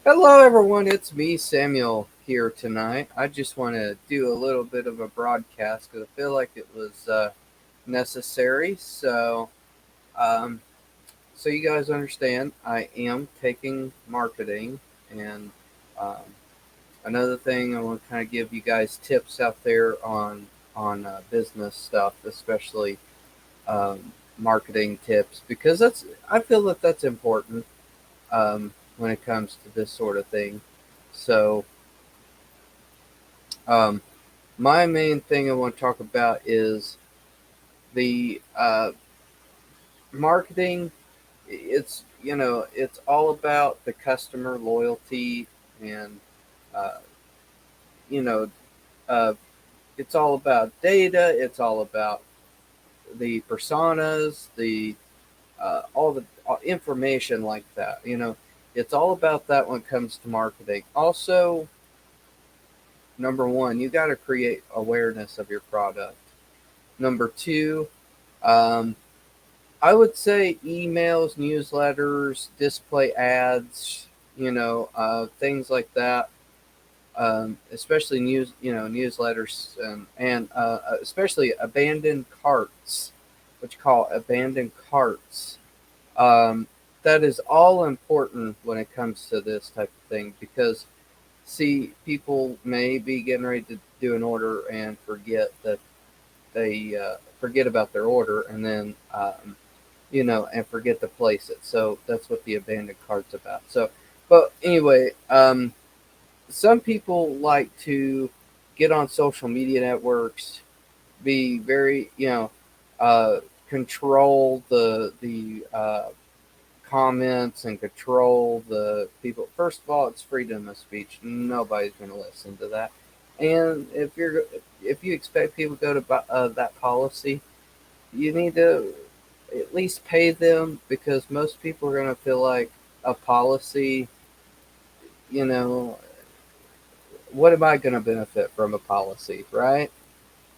Hello, everyone. It's me, Samuel, here tonight. I just want to do a little bit of a broadcast because I feel like it was necessary. Um, so you guys understand, I am taking marketing, and um, another thing I want to kind of give you guys tips out there on business stuff, especially marketing tips, because I feel that that's important when it comes to this sort of thing. So. Um, my main thing I want to talk about is the marketing. It's all about the customer loyalty, and uh, you know uh, it's all about data. It's all about the personas, the all the information like that. It's all about that when it comes to marketing. Also, number one, you got to create awareness of your product. Number two, um, I would say emails, newsletters, display ads, things like that. Especially newsletters, and especially abandoned carts, what you call abandoned carts. Um, that is all important when it comes to this type of thing because, see, people may be getting ready to do an order and forget about their order, and then and forget to place it. So that's what the abandoned cart's about. So, but anyway, some people like to get on social media networks, be very, uh, control the comments and control the people. First of all, it's freedom of speech. Nobody's going to listen to that. And if you expect people to go to that policy, you need to at least pay them because most people are going to feel like a policy, you know, what am I going to benefit from a policy, right?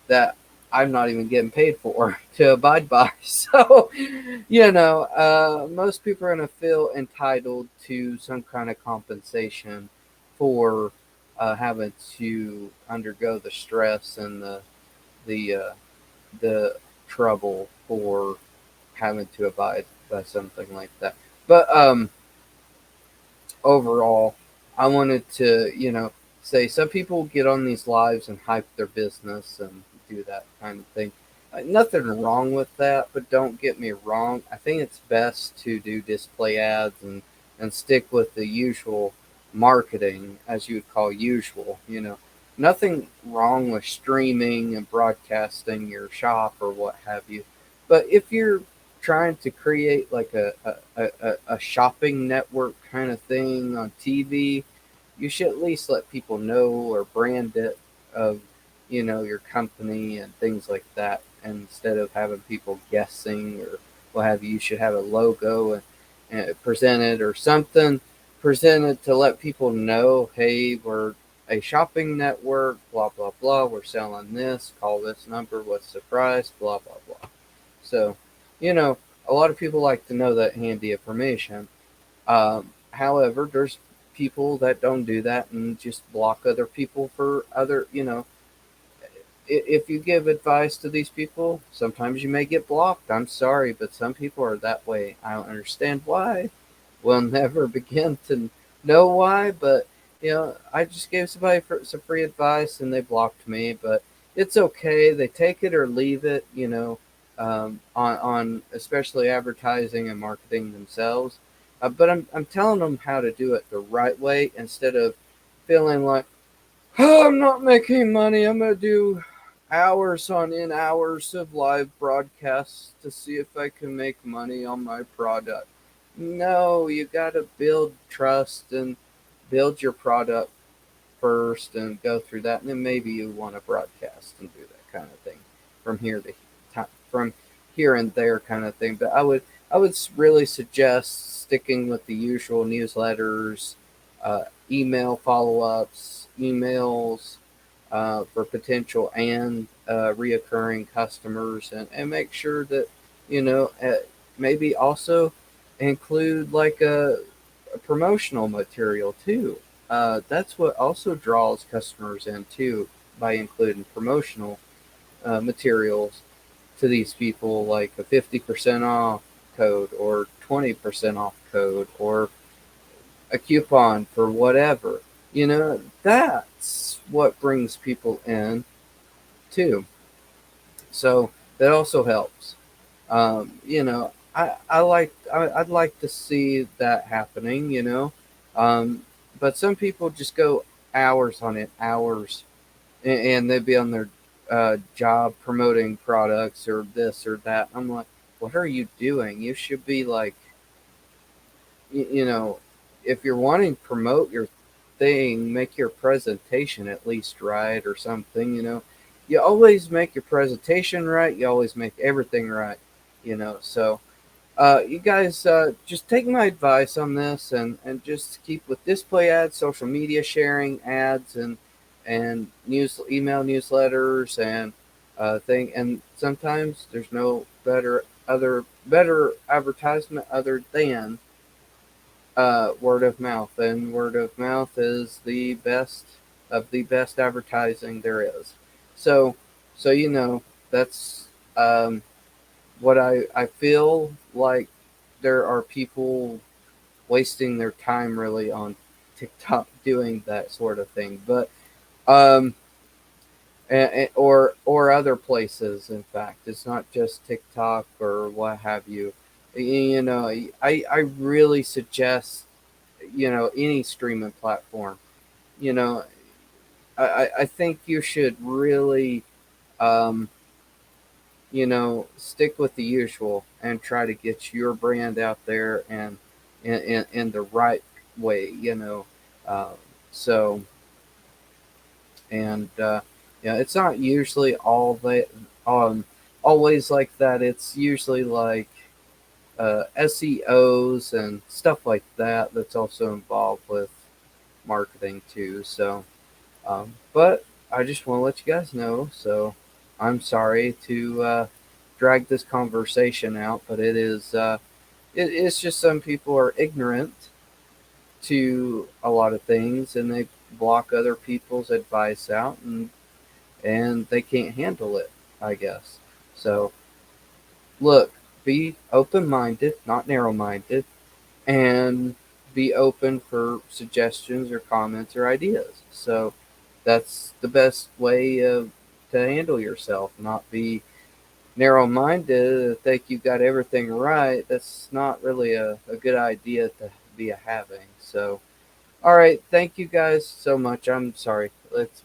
That I'm not even getting paid for to abide by. So, most people are going to feel entitled to some kind of compensation for having to undergo the stress and the the trouble for having to abide by something like that. But overall, I wanted to, say some people get on these lives and hype their business and do that kind of thing. Nothing wrong with that, but don't get me wrong. I think it's best to do display ads and stick with the usual marketing, as you would call usual. Nothing wrong with streaming and broadcasting your shop or what have you. But if you're trying to create like a shopping network kind of thing on TV, you should at least let people know or brand it of, your company and things like that. And instead of having people guessing or what have you, you should have a logo and present it or something presented to let people know, hey, we're a shopping network, blah, blah, blah. We're selling this, call this number, what's the price, blah, blah, blah. So, you know, a lot of people like to know that handy information. However, there's people that don't do that and just block other people for other, if you give advice to these people, sometimes you may get blocked. I'm sorry, but some people are that way. I don't understand why. We'll never begin to know why, but I just gave somebody some free advice and they blocked me, but it's okay. They take it or leave it, on especially advertising and marketing themselves. But I'm telling them how to do it the right way instead of feeling like, oh, I'm not making money. I'm going to do hours on in hours of live broadcasts to see if I can make money on my product. No, you got to build trust and build your product first and go through that. And then maybe you want to broadcast and do that kind of thing from from here and there kind of thing. But I would really suggest sticking with the usual newsletters, email follow ups, emails for potential and reoccurring customers, and make sure that maybe also include like a promotional material too. That's what also draws customers in too, by including promotional materials to these people, like a 50% off code or 20% off code or a coupon for whatever. That's what brings people in too. So that also helps. I'd like to see that happening. But some people just go hours on it, hours, and they'd be on their job promoting products or this or that. I'm like, what are you doing? You should be like, you, you know, if you're wanting to promote your thing, make your presentation at least right or something. You always make your presentation right. You always make everything right. So you guys just take my advice on this, and just keep with display ads, social media sharing ads, and email newsletters and thing. And sometimes there's no better advertisement other than word of mouth, and word of mouth is the best of the best advertising there is. So that's what I feel like. There are people wasting their time really on TikTok doing that sort of thing, but um, or other places. In fact, it's not just TikTok or what have you. I really suggest any streaming platform. You know, I think you should really um, stick with the usual and try to get your brand out there and in the right way. Uh, so and yeah, it's not usually um always like that. It's usually like SEOs and stuff like that. That's also involved with marketing too. So, but I just want to let you guys know. So I'm sorry to drag this conversation out, but it's just some people are ignorant to a lot of things, and they block other people's advice out, and they can't handle it, I guess. So look, be open minded, not narrow minded, and be open for suggestions or comments or ideas. So that's the best way to handle yourself, not be narrow minded, think you got everything right. That's not really a good idea to be having. So, all right, thank you guys so much. I'm sorry.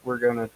We're gonna